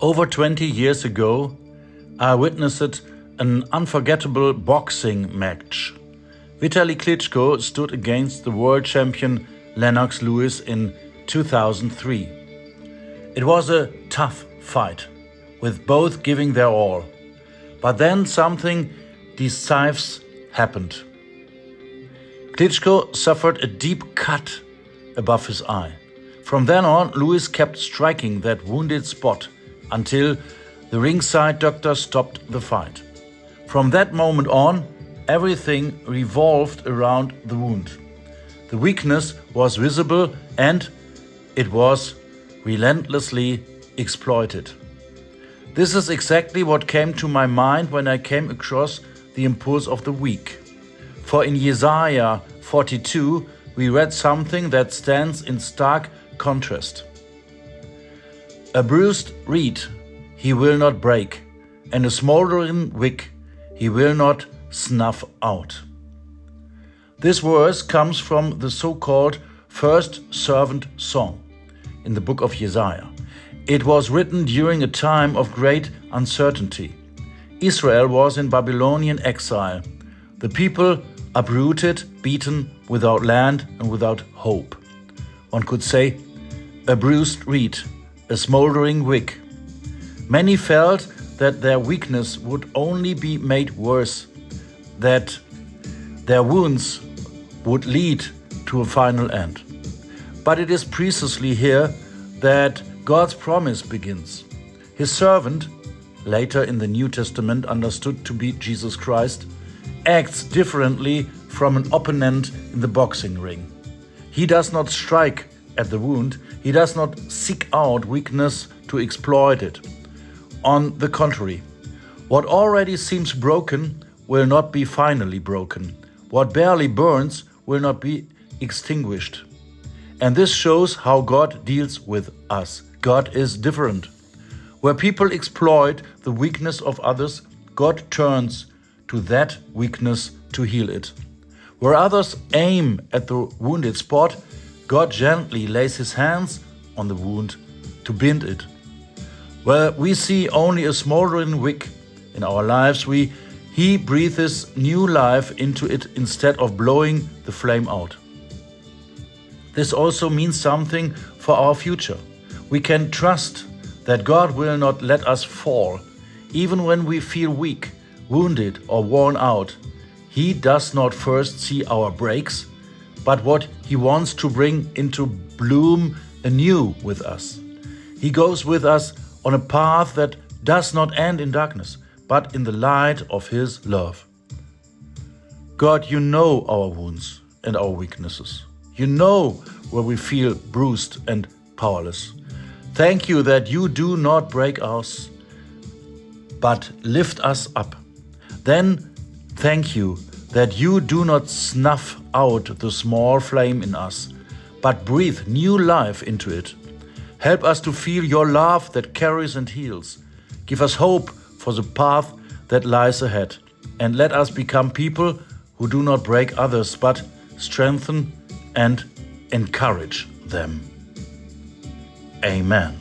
Over 20 years ago, I witnessed an unforgettable boxing match. Vitaly Klitschko stood against the world champion Lennox Lewis in 2003. It was a tough fight, with both giving their all. But then something decisive happened. Klitschko suffered a deep cut above his eye. From then on, Lewis kept striking that wounded spot until the ringside doctor stopped the fight. From that moment on, everything revolved around the wound. The weakness was visible and it was relentlessly exploited. This is exactly what came to my mind when I came across the impulse of the week. For in Isaiah 42, we read something that stands in stark contrast. A bruised reed he will not break, and a smoldering wick he will not snuff out. This verse comes from the so-called first servant song in the book of Isaiah. It was written during a time of great uncertainty. Israel was in Babylonian exile. The people uprooted, beaten, without land and without hope. One could say, a bruised reed, a smoldering wick. Many felt that their weakness would only be made worse, that their wounds would lead to a final end. But it is precisely here that God's promise begins. His servant, later in the New Testament understood to be Jesus Christ, acts differently from an opponent in the boxing ring. He does not strike at the wound, he does not seek out weakness to exploit it. On the contrary, what already seems broken will not be finally broken. What barely burns will not be extinguished. And this shows how God deals with us. God is different. Where people exploit the weakness of others, God turns to that weakness to heal it. Where others aim at the wounded spot, God gently lays his hands on the wound to bind it. Where we see only a smoldering wick in our lives, he breathes new life into it instead of blowing the flame out. This also means something for our future. We can trust that God will not let us fall. Even when we feel weak, wounded or worn out, he does not first see our breaks, but what he wants to bring into bloom anew with us. He goes with us on a path that does not end in darkness, but in the light of his love. God, you know our wounds and our weaknesses. You know where we feel bruised and powerless. Thank you that you do not break us, but lift us up. Then thank you that you do not snuff out the small flame in us, but breathe new life into it. Help us to feel your love that carries and heals. Give us hope for the path that lies ahead. And let us become people who do not break others, but strengthen and encourage them. Amen.